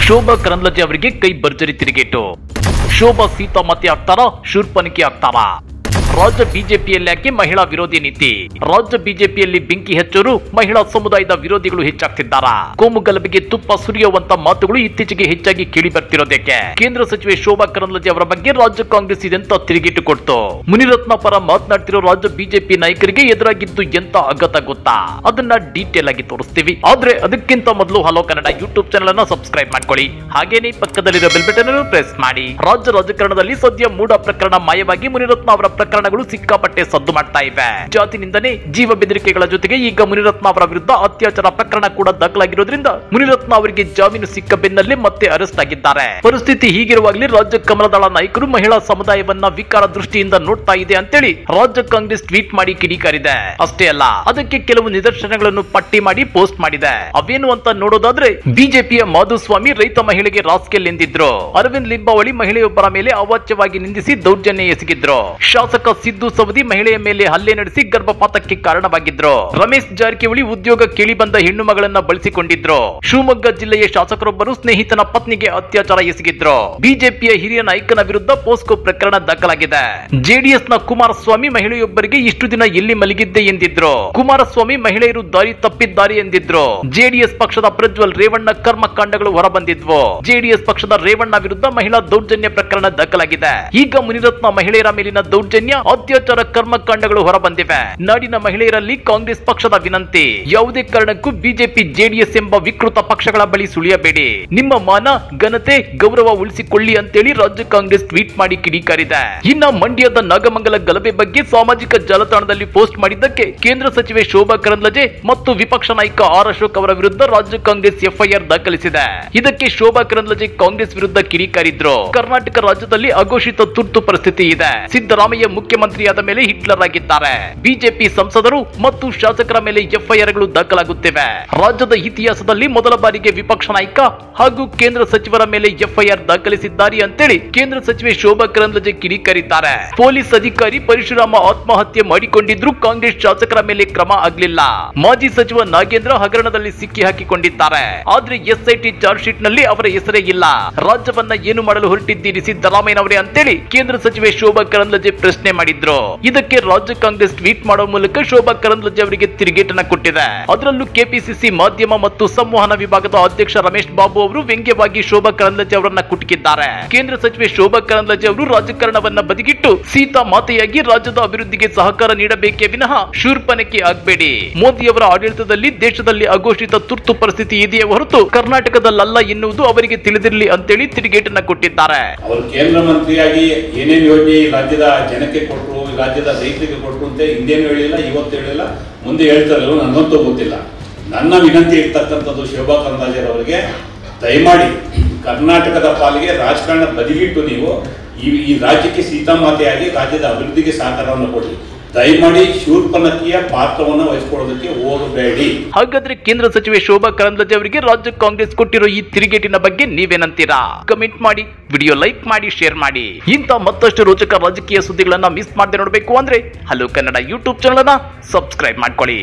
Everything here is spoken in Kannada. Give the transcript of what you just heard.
ಶೋಭಾ ಕರಂದ್ಲಾಜೆ ಅವರಿಗೆ ಕೈ ಭರ್ಜರಿ ತಿರುಗೇಟು. ಶೋಭಾ ಸೀತಾಮಾತೆ ಆಗ್ತಾರಾ, ಶೂರ್ಪನಖಿ ಆಗ್ತಾರಾ? ರಾಜ್ಯ ಬಿಜೆಪಿಯಲ್ಲಿ ಯಾಕೆ ಮಹಿಳಾ ವಿರೋಧಿ ನೀತಿ? ರಾಜ್ಯ ಬಿಜೆಪಿಯಲ್ಲಿ ಬೆಂಕಿ ಹಚ್ಚೋರು ಮಹಿಳಾ ಸಮುದಾಯದ ವಿರೋಧಿಗಳು ಹೆಚ್ಚಾಗ್ತಿದ್ದಾರಾ? ಕೋಮು ಗಲಭೆಗೆ ತುಪ್ಪ ಸುರಿಯುವಂತ ಮಾತುಗಳು ಇತ್ತೀಚೆಗೆ ಹೆಚ್ಚಾಗಿ ಕೇಳಿ ಬರ್ತಿರೋದಕ್ಕೆ ಕೇಂದ್ರ ಸಚಿವೆ ಶೋಭಾ ಕರಂದ್ಲಾಜೆ ಅವರ ಬಗ್ಗೆ ರಾಜ್ಯ ಕಾಂಗ್ರೆಸ್ ಇದೆಂತ ತಿರುಗೇಟು ಕೊಡ್ತು. ಮುನಿರತ್ನ ಪರ ಮಾತನಾಡ್ತಿರೋ ರಾಜ್ಯ ಬಿಜೆಪಿ ನಾಯಕರಿಗೆ ಎದುರಾಗಿದ್ದು ಎಂತ ಆಘಾತ ಗೊತ್ತಾ? ಅದನ್ನ ಡೀಟೇಲ್ ಆಗಿ ತೋರಿಸ್ತೀವಿ. ಆದ್ರೆ ಅದಕ್ಕಿಂತ ಮೊದಲು ಹಲೋ ಕನ್ನಡ ಯೂಟ್ಯೂಬ್ ಚಾನೆಲ್ ಅನ್ನ ಸಬ್ಸ್ಕ್ರೈಬ್ ಮಾಡ್ಕೊಳ್ಳಿ. ಹಾಗೇನೇ ಪಕ್ಕದಲ್ಲಿರೋ ಬೆಲ್ ಬಟನ್ ಅನ್ನು ಪ್ರೆಸ್ ಮಾಡಿ. ರಾಜ್ಯ ರಾಜಕಾರಣದಲ್ಲಿ ಸದ್ಯ ಮೂಡ ಪ್ರಕರಣ ಮಾಯವಾಗಿ ಮುನಿರತ್ನ ಅವರ ಪ್ರಕರಣಗಳು ಸಿಕ್ಕಾಪಟ್ಟೆ ಸದ್ದು ಮಾಡ್ತಾ ಇವೆ. ಜಾತಿ ನಿಂದನೆ, ಜೀವ ಬೆದರಿಕೆಗಳ ಜೊತೆಗೆ ಈಗ ಮುನಿರತ್ನ ಅವರ ವಿರುದ್ಧ ಅತ್ಯಾಚಾರ ಪ್ರಕರಣ ಕೂಡ ದಾಖಲಾಗಿರೋದ್ರಿಂದ ಮುನಿರತ್ನ ಅವರಿಗೆ ಜಾಮೀನು ಸಿಕ್ಕ ಬೆನ್ನಲ್ಲೇ ಮತ್ತೆ ಅರೆಸ್ಟ್ ಆಗಿದ್ದಾರೆ. ಪರಿಸ್ಥಿತಿ ಹೀಗಿರುವಾಗಲೇ ರಾಜ್ಯ ಕಮಲದಳ ನಾಯಕರು ಮಹಿಳಾ ಸಮುದಾಯವನ್ನ ವಿಕಾರ ದೃಷ್ಟಿಯಿಂದ ನೋಡ್ತಾ ಇದೆ ಅಂತೇಳಿ ರಾಜ್ಯ ಕಾಂಗ್ರೆಸ್ ಟ್ವೀಟ್ ಮಾಡಿ ಕಿಡಿಕಾರಿದೆ. ಅಷ್ಟೇ ಅಲ್ಲ, ಅದಕ್ಕೆ ಕೆಲವು ನಿದರ್ಶನಗಳನ್ನು ಪಟ್ಟಿ ಮಾಡಿ ಪೋಸ್ಟ್ ಮಾಡಿದೆ. ಅವೇನು ಅಂತ ನೋಡೋದಾದ್ರೆ, ಬಿಜೆಪಿಯ ಮಾಧುಸ್ವಾಮಿ ರೈತ ಮಹಿಳೆಗೆ ರಾಸ್ಕೆಲ್ ಎಂದಿದ್ರು. ಅರವಿಂದ್ ಲಿಂಬಾವಳಿ ಮಹಿಳೆಯೊಬ್ಬರ ಮೇಲೆ ಅವಾಚ್ಯವಾಗಿ ನಿಂದಿಸಿ ದೌರ್ಜನ್ಯ ಎಸಗಿದ್ರು. ಶಾಸಕ ಸಿದ್ದು ಸವದಿ ಮಹಿಳೆಯ ಮೇಲೆ ಹಲ್ಲೆ ನಡೆಸಿ ಗರ್ಭಪಾತಕ್ಕೆ ಕಾರಣವಾಗಿದ್ರು. ರಮೇಶ್ ಜಾರಕಿಹೊಳಿ ಉದ್ಯೋಗ ಕೇಳಿ ಬಂದ ಹೆಣ್ಣು ಮಗಳನ್ನ ಬಳಸಿಕೊಂಡಿದ್ರು. ಶಿವಮೊಗ್ಗ ಜಿಲ್ಲೆಯ ಶಾಸಕರೊಬ್ಬರು ಸ್ನೇಹಿತನ ಪತ್ನಿಗೆ ಅತ್ಯಾಚಾರ ಎಸಗಿದ್ರು. ಬಿಜೆಪಿಯ ಹಿರಿಯ ನಾಯಕನ ವಿರುದ್ಧ ಪೋಸ್ಕೋ ಪ್ರಕರಣ ದಾಖಲಾಗಿದೆ. ಜೆಡಿಎಸ್ ನ ಕುಮಾರಸ್ವಾಮಿ ಮಹಿಳೆಯೊಬ್ಬರಿಗೆ ಇಷ್ಟು ದಿನ ಎಲ್ಲಿ ಮಲಗಿದ್ದೆ ಎಂದಿದ್ರು. ಕುಮಾರಸ್ವಾಮಿ ಮಹಿಳೆಯರು ದಾರಿ ತಪ್ಪಿದ್ದಾರೆ ಎಂದಿದ್ರು. ಜೆಡಿಎಸ್ ಪಕ್ಷದ ಪ್ರಜ್ವಲ್ ರೇವಣ್ಣ ಕರ್ಮಕಾಂಡಗಳು ಹೊರಬಂದಿದ್ವು. ಜೆಡಿಎಸ್ ಪಕ್ಷದ ರೇವಣ್ಣ ವಿರುದ್ಧ ಮಹಿಳಾ ದೌರ್ಜನ್ಯ ಪ್ರಕರಣ ದಾಖಲಾಗಿದೆ. ಈಗ ಮುನಿರತ್ನ ಮಹಿಳೆಯರ ಮೇಲಿನ ದೌರ್ಜನ್ಯ, ಅತ್ಯಾಚಾರ ಕರ್ಮಕಾಂಡಗಳು ಹೊರಬಂದಿವೆ. ನಾಡಿನ ಮಹಿಳೆಯರಲ್ಲಿ ಕಾಂಗ್ರೆಸ್ ಪಕ್ಷದ ವಿನಂತಿ: ಯಾವುದೇ ಕಾರಣಕ್ಕೂ ಬಿಜೆಪಿ ಜೆಡಿಎಸ್ ಎಂಬ ವಿಕೃತ ಪಕ್ಷಗಳ ಬಳಿ ಸುಳಿಯಬೇಡಿ. ನಿಮ್ಮ ಮಾನ, ಘನತೆ, ಗೌರವ ಉಳಿಸಿಕೊಳ್ಳಿ ಅಂತೇಳಿ ರಾಜ್ಯ ಕಾಂಗ್ರೆಸ್ ಟ್ವೀಟ್ ಮಾಡಿ ಕಿಡಿಕಾರಿದೆ. ಇನ್ನ ಮಂಡ್ಯದ ನಾಗಮಂಗಲ ಗಲಭೆ ಬಗ್ಗೆ ಸಾಮಾಜಿಕ ಜಾಲತಾಣದಲ್ಲಿ ಪೋಸ್ಟ್ ಮಾಡಿದ್ದಕ್ಕೆ ಕೇಂದ್ರ ಸಚಿವೆ ಶೋಭಾ ಕರಂದ್ಲಾಜೆ ಮತ್ತು ವಿಪಕ್ಷ ನಾಯಕ ಆರ್ ಅಶೋಕ್ ಅವರ ವಿರುದ್ಧ ರಾಜ್ಯ ಕಾಂಗ್ರೆಸ್ ಎಫ್ಐಆರ್ ದಾಖಲಿಸಿದೆ. ಇದಕ್ಕೆ ಶೋಭಾ ಕರಂದ್ಲಾಜೆ ಕಾಂಗ್ರೆಸ್ ವಿರುದ್ಧ ಕಿಡಿಕಾರಿದ್ರು. ಕರ್ನಾಟಕ ರಾಜ್ಯದಲ್ಲಿ ಅಘೋಷಿತ ತುರ್ತು ಪರಿಸ್ಥಿತಿ ಇದೆ. ಸಿದ್ದರಾಮಯ್ಯ ಮುಖ್ಯಮಂತ್ರಿಯಾದ ಮೇಲೆ ಹಿಟ್ಲರ್ ಆಗಿದ್ದಾರೆ. ಬಿಜೆಪಿ ಸಂಸದರು ಮತ್ತು ಶಾಸಕರ ಮೇಲೆ ಎಫ್ಐಆರ್ಗಳು ದಾಖಲಾಗುತ್ತಿವೆ. ರಾಜ್ಯದ ಇತಿಹಾಸದಲ್ಲಿ ಮೊದಲ ಬಾರಿಗೆ ವಿಪಕ್ಷ ನಾಯಕ ಹಾಗೂ ಕೇಂದ್ರ ಸಚಿವರ ಮೇಲೆ ಎಫ್ಐಆರ್ ದಾಖಲಿಸಿದ್ದಾರೆ ಅಂತೇಳಿ ಕೇಂದ್ರ ಸಚಿವೆ ಶೋಭಾ ಕರಂದ್ಲಾಜೆ ಕಿಡಿಕಾರಿದ್ದಾರೆ. ಪೊಲೀಸ್ ಅಧಿಕಾರಿ ಪರಶುರಾಮ ಆತ್ಮಹತ್ಯೆ ಮಾಡಿಕೊಂಡಿದ್ರು, ಕಾಂಗ್ರೆಸ್ ಶಾಸಕರ ಮೇಲೆ ಕ್ರಮ ಆಗಲಿಲ್ಲ. ಮಾಜಿ ಸಚಿವ ನಾಗೇಂದ್ರ ಹಗರಣದಲ್ಲಿ ಸಿಕ್ಕಿ ಹಾಕಿಕೊಂಡಿದ್ದಾರೆ. ಆದ್ರೆ ಎಸ್ಐಟಿ ಚಾರ್ಜ್ ಶೀಟ್ ನಲ್ಲಿ ಅವರ ಹೆಸರೇ ಇಲ್ಲ. ರಾಜ್ಯವನ್ನ ಏನು ಮಾಡಲು ಹೊರಟಿದ್ದೀರಿ ಸಿದ್ದರಾಮಯ್ಯನವರೇ ಅಂತೇಳಿ ಕೇಂದ್ರ ಸಚಿವೆ ಶೋಭಾ ಕರಂದ್ಲಾಜೆ ಪ್ರಶ್ನೆ ಮಾಡಿದ್ರು. ಇದಕ್ಕೆ ರಾಜ್ಯ ಕಾಂಗ್ರೆಸ್ ಟ್ವೀಟ್ ಮಾಡೋ ಮೂಲಕ ಶೋಭಾ ಕರಂದ್ಲಾಜೆ ಅವರಿಗೆ ತಿರುಗೇಟನ್ನ ಕೊಟ್ಟಿದೆ. ಅದರಲ್ಲೂ ಕೆಪಿಸಿಸಿ ಮಾಧ್ಯಮ ಮತ್ತು ಸಂವಹನ ವಿಭಾಗದ ಅಧ್ಯಕ್ಷ ರಮೇಶ್ ಬಾಬು ಅವರು ವ್ಯಂಗ್ಯವಾಗಿ ಶೋಭಾ ಕರಂದ್ಲಾಜೆ ಅವರನ್ನ ಕುಟುಕಿದ್ದಾರೆ. ಕೇಂದ್ರ ಸಚಿವೆ ಶೋಭಾ ಕರಂದ್ಲಾಜೆ ಅವರು ರಾಜಕಾರಣವನ್ನ ಬದಿಗಿಟ್ಟು ಸೀತಾ ಮಾತೆಯಾಗಿ ರಾಜ್ಯದ ಅಭಿವೃದ್ಧಿಗೆ ಸಹಕಾರ ನೀಡಬೇಕೇ ವಿನಃ ಶೂರ್ಪನಖಿ ಆಗಬೇಡಿ. ಮೋದಿ ಅವರ ಆಡಳಿತದಲ್ಲಿ ದೇಶದಲ್ಲಿ ಅಘೋಷಿತ ತುರ್ತು ಪರಿಸ್ಥಿತಿ ಇದೆಯೇ ಹೊರತು ಕರ್ನಾಟಕದಲ್ಲ ಎನ್ನುವುದು ಅವರಿಗೆ ತಿಳಿದಿರಲಿ ಅಂತೇಳಿ ತಿರುಗೇಟನ್ನ ಕೊಟ್ಟಿದ್ದಾರೆ. ಅವರು ಕೇಂದ್ರ ಮಂತ್ರಿಯಾಗಿ ಏನೇನು ಯೋಜನೆ ರಾಜ್ಯದ ಜನಕ್ಕೆ ಕೊಟ್ಟರು, ರಾಜ್ಯದ ರೈತರಿಗೆ ಕೊಟ್ಟರು ಅಂತ ಹಿಂದೇನು ಹೇಳಿಲ್ಲ, ಇವತ್ತು ಹೇಳಿಲ್ಲ, ಮುಂದೆ ಹೇಳ್ತಾರಲ್ಲ, ನನಗಂತೂ ಗೊತ್ತಿಲ್ಲ. ನನ್ನ ವಿನಂತಿ ಇರ್ತಕ್ಕಂಥದ್ದು ಶೋಭಾ ಕರಂದ್ಲಾಜೆ ಅವರಿಗೆ, ದಯಮಾಡಿ ಕರ್ನಾಟಕದ ಪಾಲಿಗೆ ರಾಜಕಾರಣ ಬದಿಗಿಟ್ಟು ನೀವು ಈ ರಾಜ್ಯಕ್ಕೆ ಸೀತಾಮಾತೆಯಾಗಿ ರಾಜ್ಯದ ಅಭಿವೃದ್ಧಿಗೆ ಸಹಕಾರವನ್ನು ಕೊಡಿ. ದಯಮಾಡಿ ಶೂರ್ಪನಖಿಯ ಪಾತ್ರವನ್ನು ವಹಿಸಿಕೊಳ್ಳೋದಕ್ಕೆ ಹೋಗಬೇಡಿ. ಹಾಗಾದ್ರೆ ಕೇಂದ್ರ ಸಚಿವೆ ಶೋಭಾ ಕರಂದ್ಲಾಜೆ ಅವರಿಗೆ ರಾಜ್ಯ ಕಾಂಗ್ರೆಸ್ ಕೊಟ್ಟಿರೋ ಈ ತಿರುಗೇಟಿನ ಬಗ್ಗೆ ನೀವೇನಂತೀರಾ? ಕಮೆಂಟ್ ಮಾಡಿ, ವಿಡಿಯೋ ಲೈಕ್ ಮಾಡಿ, ಶೇರ್ ಮಾಡಿ. ಇಂಥ ಮತ್ತಷ್ಟು ರೋಚಕ ರಾಜಕೀಯ ಸುದ್ದಿಗಳನ್ನ ಮಿಸ್ ಮಾಡದೆ ನೋಡಬೇಕು ಅಂದ್ರೆ ಹಲೋ ಕನ್ನಡ ಯೂಟ್ಯೂಬ್ ಚಾನೆಲ್ ಅನ್ನ ಸಬ್ಸ್ಕ್ರೈಬ್ ಮಾಡ್ಕೊಳ್ಳಿ.